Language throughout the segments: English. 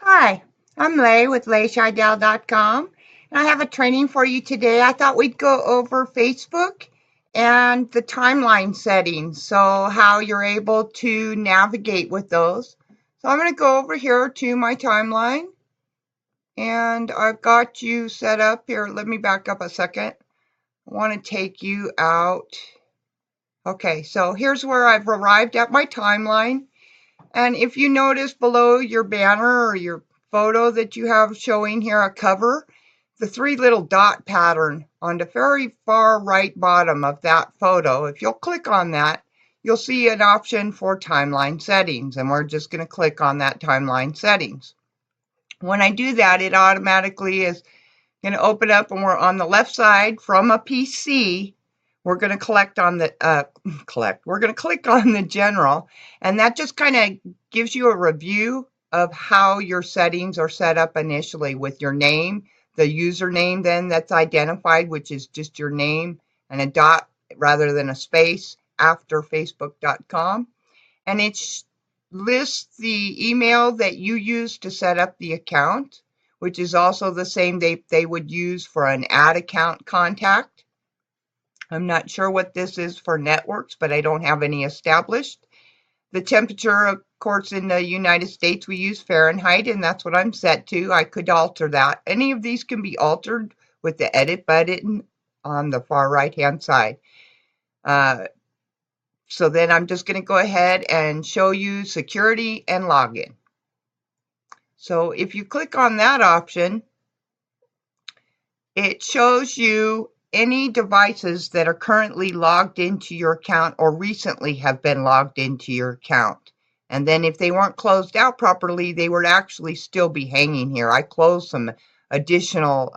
Hi, I'm Lay with LayShidell.com, and I have a training for you today. I thought we'd go over Facebook and the timeline settings, so how you're able to navigate with those. So I'm going to go over here to my timeline, and I've got you set up here. Let me back up a second. I want to take you out. Okay, so here's where I've arrived at my timeline. And if you notice below your banner or your photo that you have showing here a cover, the three little dot pattern on the very far right bottom of that photo, if you'll click on that, you'll see an option for timeline settings, and we're just going to click on that timeline settings. When I do that, it automatically is going to open up, and we're on the left side from a PC. We're going to collect on the We're going to click on the general, and that just kind of gives you a review of how your settings are set up initially with your name, the username then that's identified, which is just your name and a dot rather than a space after facebook.com. And it lists the email that you use to set up the account, which is also the same they would use for an ad account contact. I'm not sure what this is for networks, but I don't have any established. The temperature, of course, in the United States, we use Fahrenheit, and that's what I'm set to. I could alter that. Any of these can be altered with the edit button on the far right-hand side. So then I'm just going to go ahead and show you security and login. So if you click on that option, it shows you any devices that are currently logged into your account or recently have been logged into your account. And then if they weren't closed out properly, they would actually still be hanging here. I closed some additional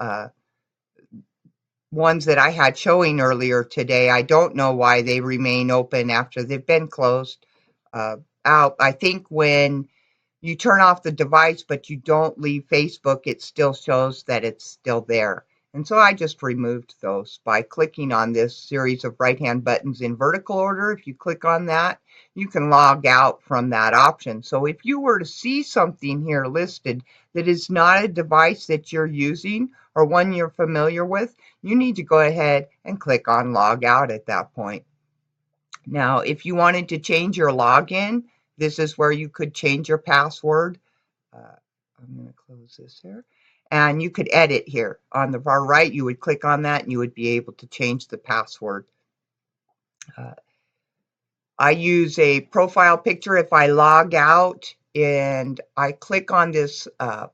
ones that I had showing earlier today. I don't know why they remain open after they've been closed out. I think when you turn off the device but you don't leave Facebook, it still shows that it's still there. And so I just removed those by clicking on this series of right-hand buttons in vertical order. If you click on that, you can log out from that option. So if you were to see something here listed that is not a device that you're using or one you're familiar with, you need to go ahead and click on log out at that point. Now, if you wanted to change your login, this is where you could change your password. I'm going to close this here. And you could edit here. On the far right, you would click on that and you would be able to change the password. I use a profile picture. If I log out and I click on this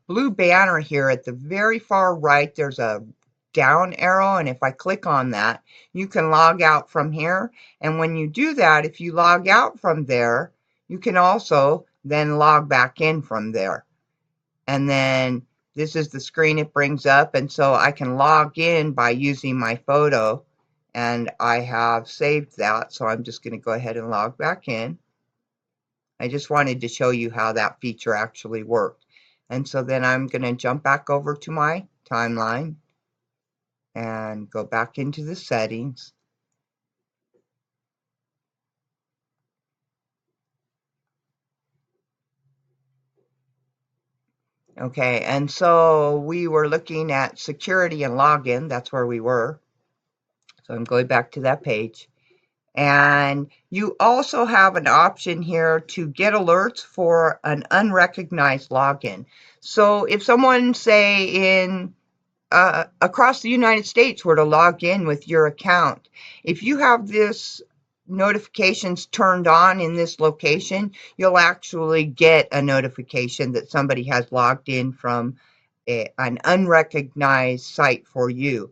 blue banner here at the very far right, there's a down arrow, and if I click on that, you can log out from here. And when you do that, if you log out from there, you can also then log back in from there. And then this is the screen it brings up, and so I can log in by using my photo, and I have saved that, so I'm just going to go ahead and log back in. I just wanted to show you how that feature actually worked. And so then I'm going to jump back over to my timeline and go back into the settings. Okay, and so we were looking at security and login. That's where we were. So I'm going back to that page. And you also have an option here to get alerts for an unrecognized login. So if someone, say, in across the United States were to log in with your account, if you have this notifications turned on in this location, you'll actually get a notification that somebody has logged in from an unrecognized site for you.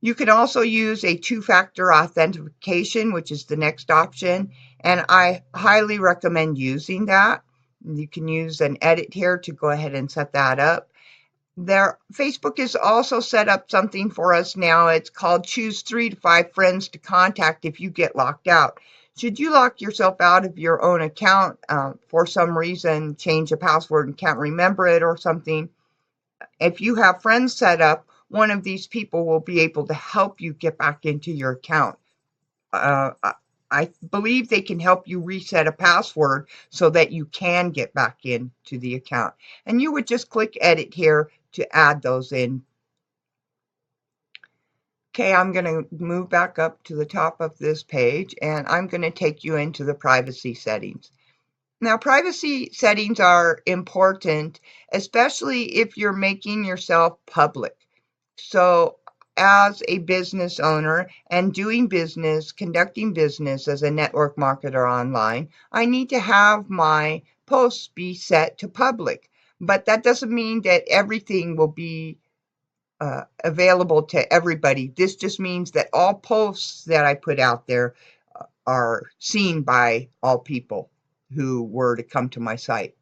You can also use a two-factor authentication, which is the next option, and I highly recommend using that. You can use an edit here to go ahead and set that up. Facebook has also set up something for us now. It's called choose 3 to 5 friends to contact if you get locked out. Should you lock yourself out of your own account for some reason, change a password and can't remember it or something, if you have friends set up, one of these people will be able to help you get back into your account. I believe they can help you reset a password so that you can get back into the account. And you would just click edit here to add those in. Okay, I'm going to move back up to the top of this page, and I'm going to take you into the privacy settings. Now, privacy settings are important, especially if you're making yourself public. So as a business owner and doing business, conducting business as a network marketer online, I need to have my posts be set to public. But that doesn't mean that everything will be available to everybody. This just means that all posts that I put out there are seen by all people who were to come to my site.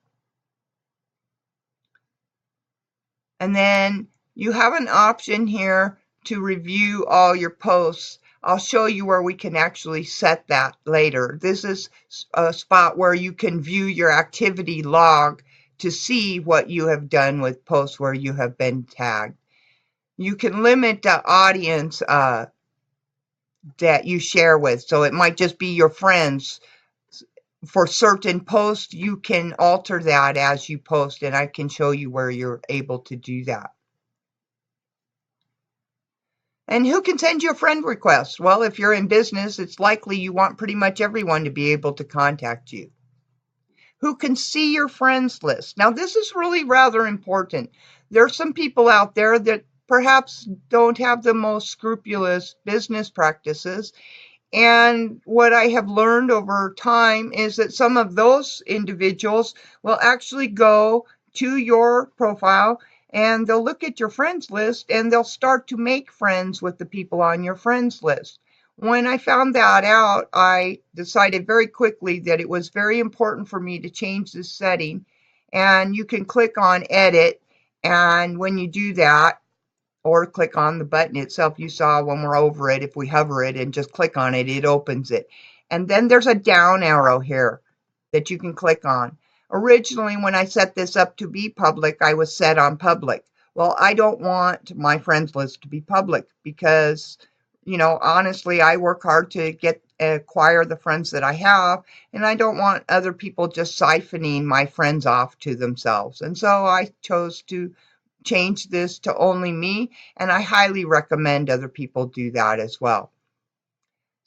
And then you have an option here to review all your posts. I'll show you where we can actually set that later. This is a spot where you can view your activity log to see what you have done with posts where you have been tagged. You can limit the audience that you share with. So it might just be your friends. For certain posts, you can alter that as you post, and I can show you where you're able to do that. And who can send you a friend request? Well, if you're in business, it's likely you want pretty much everyone to be able to contact you. Who can see your friends list? Now, this is really rather important. There are some people out there that perhaps don't have the most scrupulous business practices. And what I have learned over time is that some of those individuals will actually go to your profile and they'll look at your friends list and they'll start to make friends with the people on your friends list. When I found that out, I decided very quickly that it was very important for me to change this setting. And you can click on edit. And when you do that, or click on the button itself you saw when we're over it, if we hover it and just click on it, it opens it. And then there's a down arrow here that you can click on. Originally, when I set this up to be public, I was set on public. Well, I don't want my friends list to be public because, honestly, I work hard to acquire the friends that I have, and I don't want other people just siphoning my friends off to themselves. And so I chose to change this to only me, and I highly recommend other people do that as well.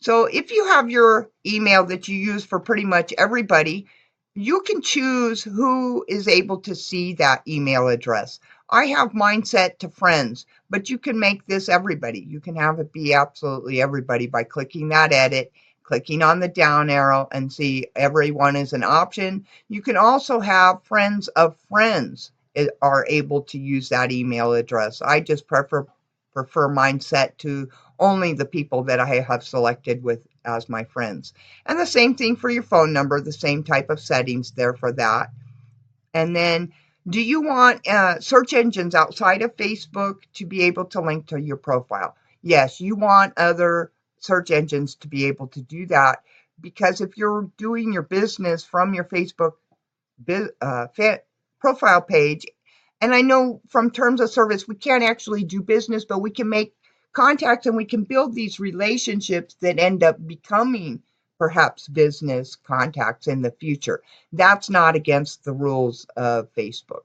So if you have your email that you use for pretty much everybody, you can choose who is able to see that email address. I have mine set to friends, but you can make this everybody. You can have it be absolutely everybody by clicking that edit, clicking on the down arrow, and see everyone is an option. You can also have friends of friends are able to use that email address. I just prefer mine set to only the people that I have selected with as my friends. And the same thing for your phone number, the same type of settings there for that. And then, do you want search engines outside of Facebook to be able to link to your profile? Yes, you want other search engines to be able to do that, because if you're doing your business from your Facebook profile page, and I know from terms of service, we can't actually do business, but we can make contacts and we can build these relationships that end up becoming perhaps business contacts in the future. That's not against the rules of Facebook.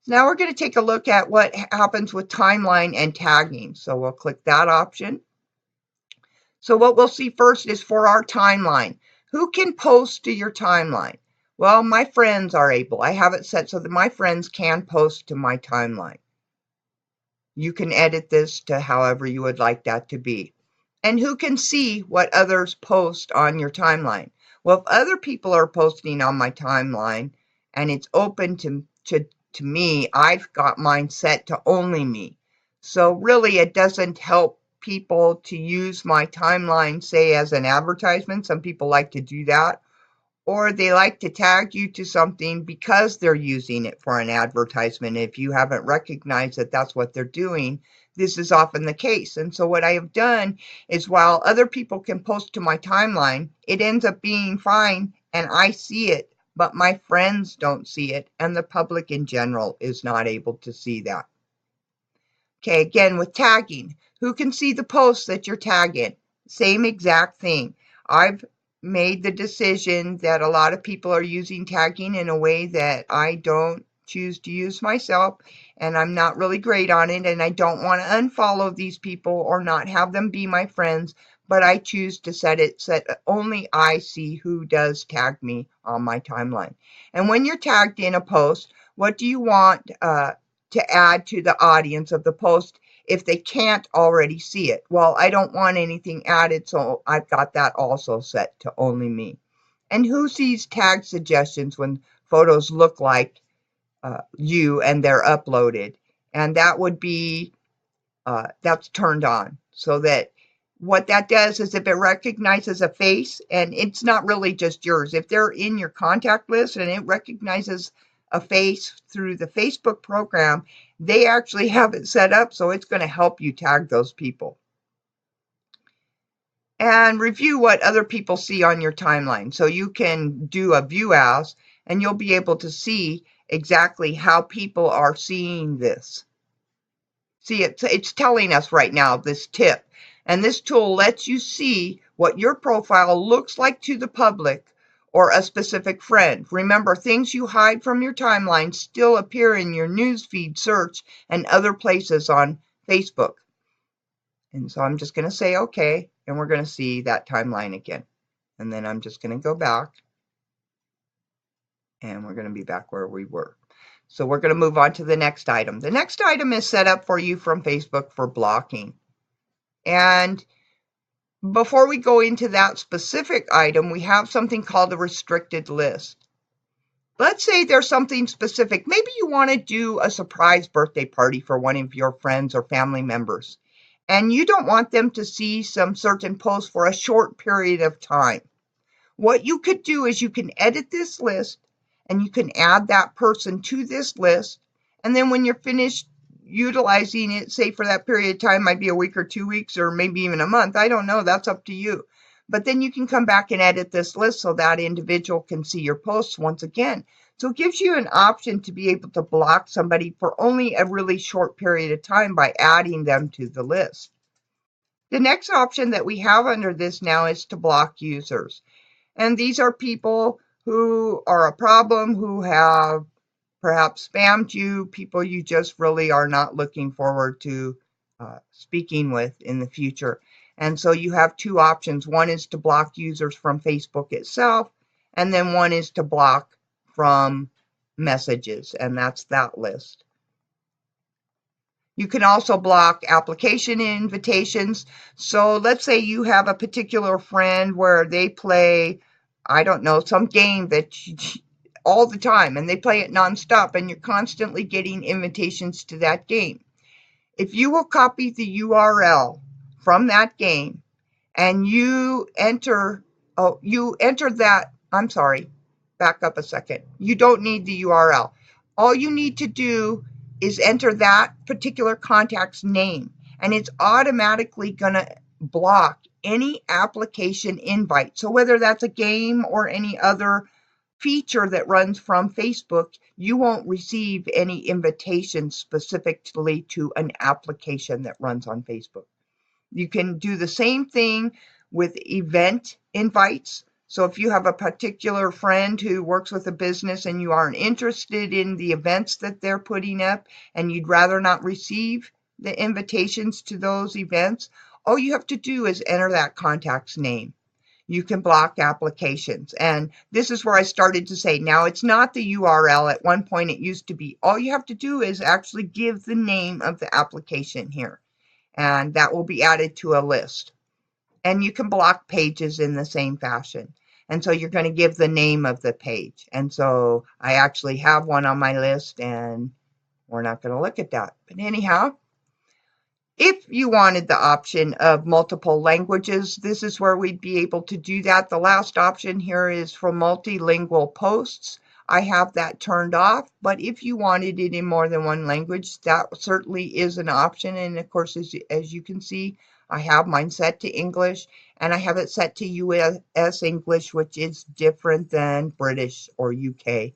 Now we're going to take a look at what happens with timeline and tagging. So we'll click that option. So what we'll see first is for our timeline. Who can post to your timeline? Well, my friends are able. I have it set so that my friends can post to my timeline. You can edit this to however you would like that to be. And who can see what others post on your timeline? Well, if other people are posting on my timeline and it's open to me, I've got mine set to only me. So really, it doesn't help people to use my timeline, say, as an advertisement. Some people like to do that. Or they like to tag you to something because they're using it for an advertisement. If you haven't recognized that that's what they're doing, this is often the case. And so what I have done is, while other people can post to my timeline, it ends up being fine and I see it, but my friends don't see it, and the public in general is not able to see that. Okay, again with tagging, who can see the posts that you're tagging? Same exact thing. I've made the decision that a lot of people are using tagging in a way that I don't choose to use myself, and I'm not really great on it, and I don't want to unfollow these people or not have them be my friends, but I choose to set only I see who does tag me on my timeline. And when you're tagged in a post, what do you want to add to the audience of the post if they can't already see it? Well, I don't want anything added, so I've got that also set to only me. And who sees tag suggestions when photos look like you and they're uploaded? And that would be, that's turned on, so that what that does is if it recognizes a face, and it's not really just yours, if they're in your contact list and it recognizes a face through the Facebook program, they actually have it set up so it's going to help you tag those people. And review what other people see on your timeline. So you can do a view as, and you'll be able to see exactly how people are seeing this. See, it's telling us right now, this tip. And this tool lets you see what your profile looks like to the public or a specific friend. Remember, things you hide from your timeline still appear in your newsfeed, search, and other places on Facebook. And so I'm just going to say okay, and we're going to see that timeline again. And then I'm just going to go back, and we're going to be back where we were. So we're going to move on to the next item. The next item is set up for you from Facebook for blocking. And before we go into that specific item, we have something called a restricted list. Let's say there's something specific. Maybe you want to do a surprise birthday party for one of your friends or family members, and you don't want them to see some certain post for a short period of time. What you could do is you can edit this list, and you can add that person to this list, and then when you're finished utilizing it, say for that period of time, might be a week or 2 weeks or maybe even a month, I don't know, that's up to you. But then you can come back and edit this list so that individual can see your posts once again. So it gives you an option to be able to block somebody for only a really short period of time by adding them to the list. The next option that we have under this now is to block users. And these are people who are a problem, who have perhaps spammed you, people you just really are not looking forward to speaking with in the future. And so you have two options. One is to block users from Facebook itself, and then one is to block from messages, and that's that list. You can also block application invitations. So let's say you have a particular friend where they play, I don't know, some game that all the time, and they play it nonstop, and you're constantly getting invitations to that game. If you will copy the URL from that game and you enter that, I'm sorry, back up a second. You don't need the URL. All you need to do is enter that particular contact's name, and it's automatically going to block any application invite. So whether that's a game or any other feature that runs from Facebook, you won't receive any invitations specifically to an application that runs on Facebook. You can do the same thing with event invites. So if you have a particular friend who works with a business and you aren't interested in the events that they're putting up and you'd rather not receive the invitations to those events, all you have to do is enter that contact's name. You can block applications. And this is where I started to say, now it's not the URL. At one point it used to be. All you have to do is actually give the name of the application here, and that will be added to a list. And you can block pages in the same fashion. And so you're going to give the name of the page. And so I actually have one on my list, and we're not going to look at that. But anyhow, if you wanted the option of multiple languages, this is where we'd be able to do that. The last option here is for multilingual posts. I have that turned off, but if you wanted it in more than one language, that certainly is an option. And of course, as you can see, I have mine set to English, and I have it set to US English, which is different than British or UK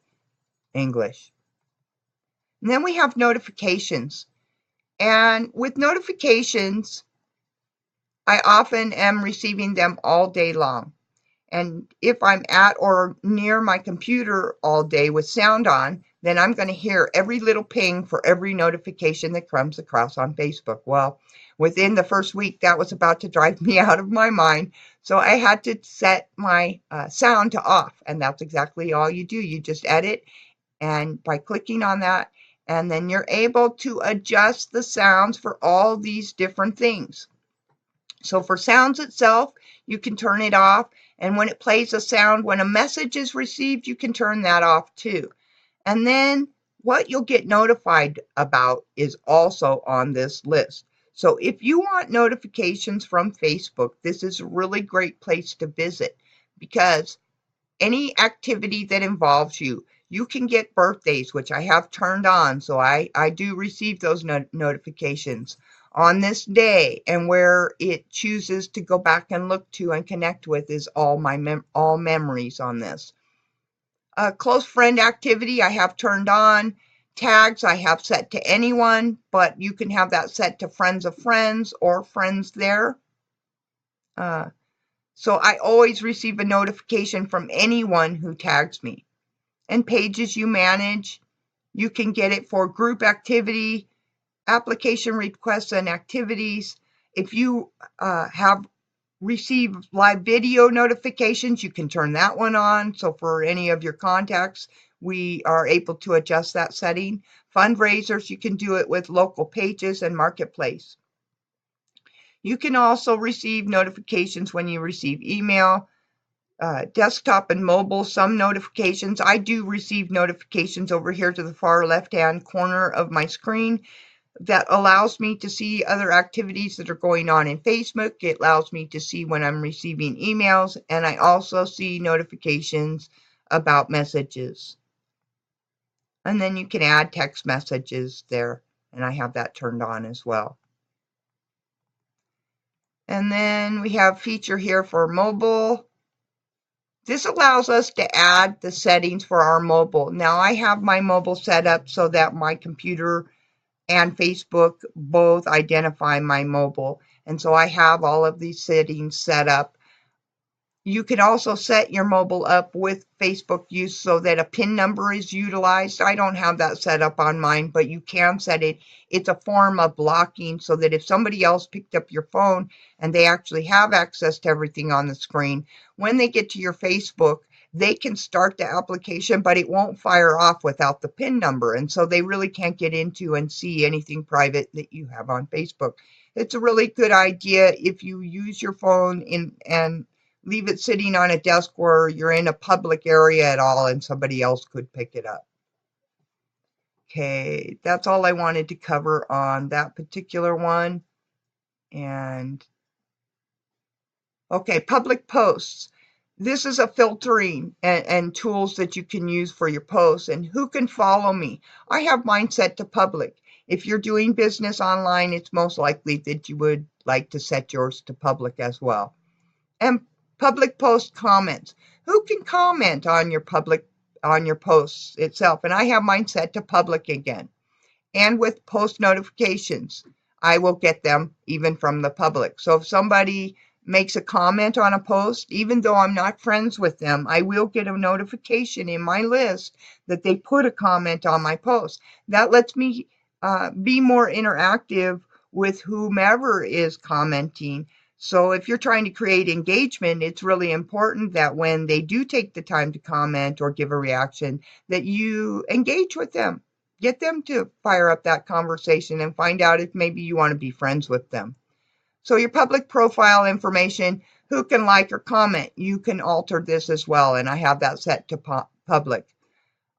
English. And then we have notifications. And with notifications, I often am receiving them all day long. And if I'm at or near my computer all day with sound on, then I'm going to hear every little ping for every notification that comes across on Facebook. Well, within the first week, that was about to drive me out of my mind. So I had to set my sound to off. And that's exactly all you do. You just edit, and by clicking on that, and then you're able to adjust the sounds for all these different things. So for sounds itself, you can turn it off. And when it plays a sound, when a message is received, you can turn that off too. And then what you'll get notified about is also on this list. So if you want notifications from Facebook, this is a really great place to visit, because any activity that involves you, you can get birthdays, which I have turned on. So I do receive those notifications on this day, and where it chooses to go back and look to and connect with is all my all memories on this. Close friend activity I have turned on. Tags I have set to anyone, but you can have that set to friends of friends or friends there. So I always receive a notification from anyone who tags me. And pages you manage, you can get it for group activity, application requests and activities. If you have received live video notifications, you can turn that one on. So for any of your contacts, we are able to adjust that setting. Fundraisers, you can do it with local pages and marketplace. You can also receive notifications when you receive email, desktop and mobile, some notifications. I do receive notifications over here to the far left-hand corner of my screen that allows me to see other activities that are going on in Facebook. It allows me to see when I'm receiving emails, and I also see notifications about messages. And then you can add text messages there, and I have that turned on as well. And then we have feature here for mobile. This allows us to add the settings for our mobile. Now I have my mobile set up so that my computer and Facebook both identify my mobile. And so I have all of these settings set up. You can also set your mobile up with Facebook use so that a PIN number is utilized. I don't have that set up on mine, but you can set it. It's a form of blocking so that if somebody else picked up your phone and they actually have access to everything on the screen, when they get to your Facebook, they can start the application, but it won't fire off without the PIN number. And so they really can't get into and see anything private that you have on Facebook. It's a really good idea if you use your phone and leave it sitting on a desk where you're in a public area at all and somebody else could pick it up. Okay, that's all I wanted to cover on that particular one. And okay, public posts. This is a filtering and tools that you can use for your posts. And who can follow me? I have mine set to public. If you're doing business online, it's most likely that you would like to set yours to public as well. And public post comments. Who can comment on your posts itself? And I have mine set to public again. And with post notifications, I will get them even from the public. So if somebody makes a comment on a post, even though I'm not friends with them, I will get a notification in my list that they put a comment on my post. That lets me be more interactive with whomever is commenting. So if you're trying to create engagement, it's really important that when they do take the time to comment or give a reaction, that you engage with them. Get them to fire up that conversation and find out if maybe you want to be friends with them. So your public profile information, who can like or comment, you can alter this as well, and I have that set to public.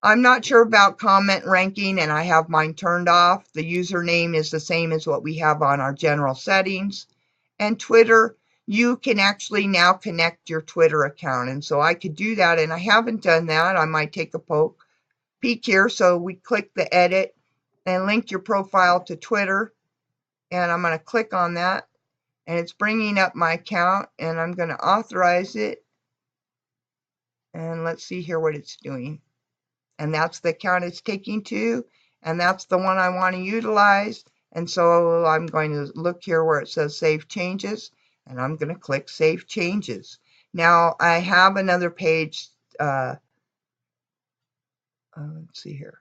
I'm not sure about comment ranking, and I have mine turned off. The username is the same as what we have on our general settings. And Twitter, you can actually now connect your Twitter account. And so I could do that, and I haven't done that. I might take a peek here. So we click the edit and link your profile to Twitter. And I'm going to click on that. And it's bringing up my account, and I'm going to authorize it. And let's see here what it's doing. And that's the account it's taking to, and that's the one I want to utilize. And so I'm going to look here where it says Save Changes, and I'm going to click Save Changes. Now I have another page. Let's see here.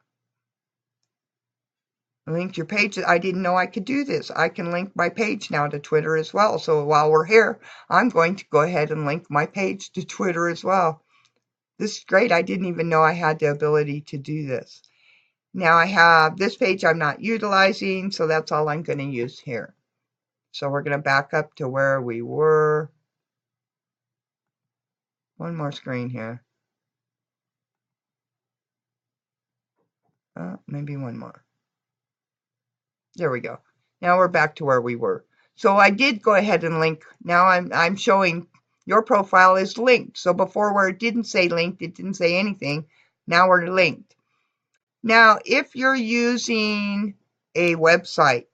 Link your page. I didn't know I could do this. I can link my page now to Twitter as well. So while we're here, I'm going to go ahead and link my page to Twitter as well. This is great. I didn't even know I had the ability to do this. Now I have this page I'm not utilizing, so that's all I'm going to use here. So we're going to back up to where we were. One more screen here. Maybe one more. There we go. Now we're back to where we were. So I did go ahead and link. Now I'm showing your profile is linked. So before where it didn't say linked, it didn't say anything. Now we're linked. Now, if you're using a website,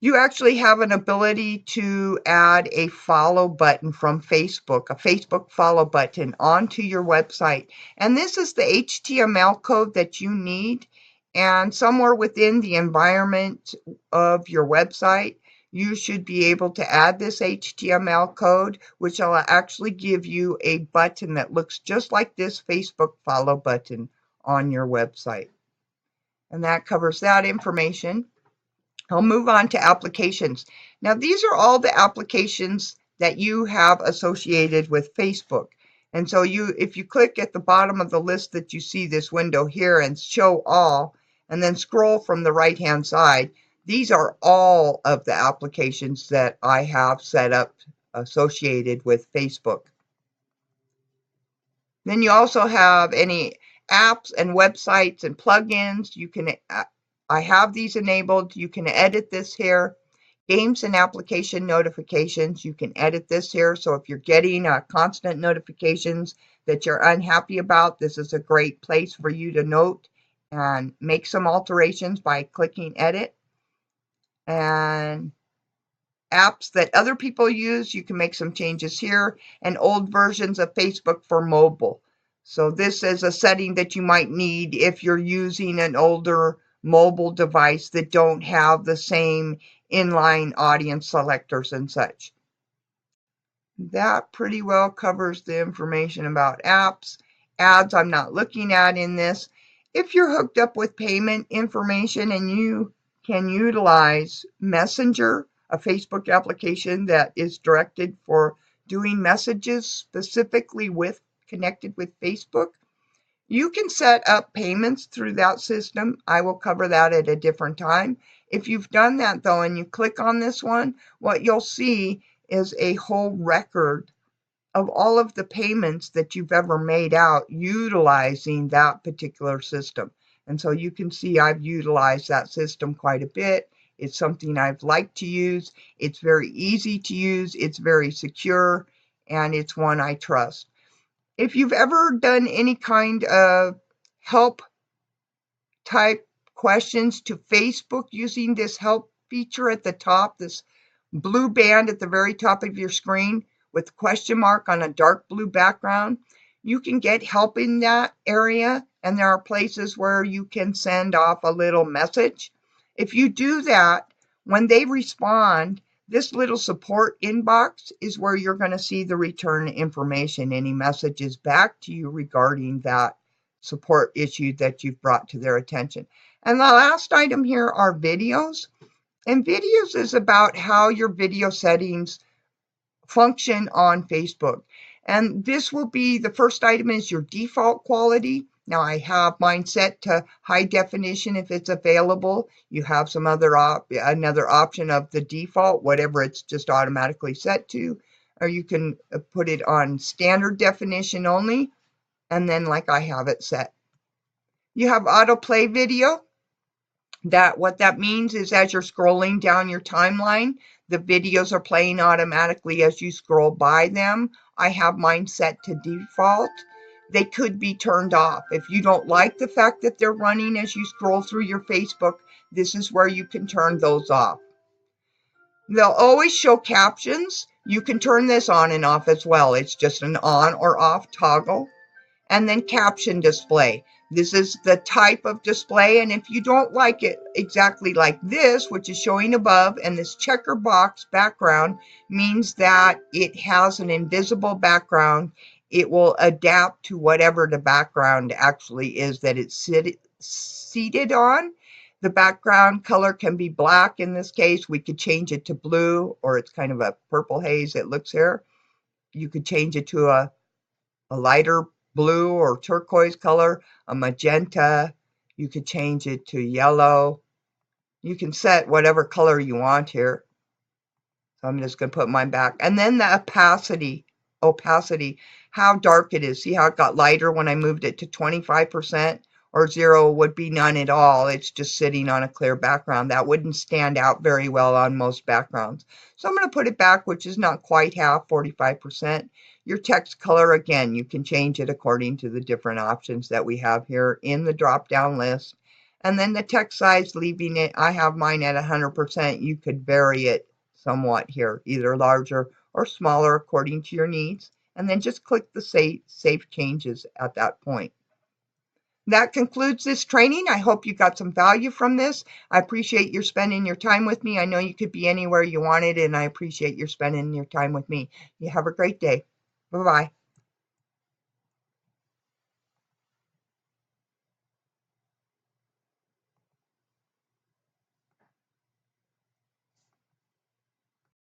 you actually have an ability to add a follow button from Facebook, a Facebook follow button onto your website. And this is the HTML code that you need. And somewhere within the environment of your website, you should be able to add this HTML code, which will actually give you a button that looks just like this Facebook follow button on your website. And that covers that information. I'll move on to applications. Now, these are all the applications that you have associated with Facebook. And so if you click at the bottom of the list that you see this window here and show all, and then scroll from the right-hand side, these are all of the applications that I have set up associated with Facebook. Then you also have any apps and websites and plugins. You can I have these enabled. You can edit this here. Games and application notifications. You can edit this here. So if you're getting constant notifications that you're unhappy about, this is a great place for you to note and make some alterations by clicking edit. And apps that other people use, you can make some changes here, and old versions of Facebook for mobile. So this is a setting that you might need if you're using an older mobile device that don't have the same inline audience selectors and such. That pretty well covers the information about apps. Ads I'm not looking at in this. If you're hooked up with payment information and you can utilize Messenger, a Facebook application that is directed for doing messages specifically connected with Facebook, you can set up payments through that system. I will cover that at a different time. If you've done that though, and you click on this one, what you'll see is a whole record of all of the payments that you've ever made out utilizing that particular system. And so you can see I've utilized that system quite a bit. It's something I've liked to use. It's very easy to use. It's very secure, and it's one I trust. If you've ever done any kind of help type questions to Facebook using this help feature at the top, this blue band at the very top of your screen with question mark on a dark blue background, you can get help in that area, and there are places where you can send off a little message. If you do that, when they respond, this little support inbox is where you're going to see the return information, any messages back to you regarding that support issue that you've brought to their attention. And the last item here are videos. And videos is about how your video settings function on Facebook. And this will be, the first item is your default quality. Now I have mine set to high definition if it's available. You have some another option of the default, whatever it's just automatically set to, or you can put it on standard definition only, and then like I have it set. You have autoplay video. What that means is as you're scrolling down your timeline, the videos are playing automatically as you scroll by them. I have mine set to default. They could be turned off. If you don't like the fact that they're running as you scroll through your Facebook, this is where you can turn those off. They'll always show captions. You can turn this on and off as well. It's just an on or off toggle. And then caption display. This is the type of display, and if you don't like it exactly like this, which is showing above, and this checker box background means that it has an invisible background. It will adapt to whatever the background actually is that it's seated on. The background color can be black in this case. We could change it to blue, or it's kind of a purple haze it looks here. You could change it to a lighter blue or turquoise color, a magenta. You could change it to yellow. You can set whatever color you want here. So I'm just going to put mine back. And then the opacity, how dark it is. See how it got lighter when I moved it to 25%, or 0 would be none at all. It's just sitting on a clear background. That wouldn't stand out very well on most backgrounds. So I'm going to put it back, which is not quite half, 45%. Your text color, again, you can change it according to the different options that we have here in the drop-down list. And then the text size, leaving it, I have mine at 100%. You could vary it somewhat here, either larger or smaller according to your needs, and then just click the Save Changes at that point. That concludes this training. I hope you got some value from this. I appreciate your spending your time with me. I know you could be anywhere you wanted, and I appreciate your spending your time with me. You have a great day. Bye-bye.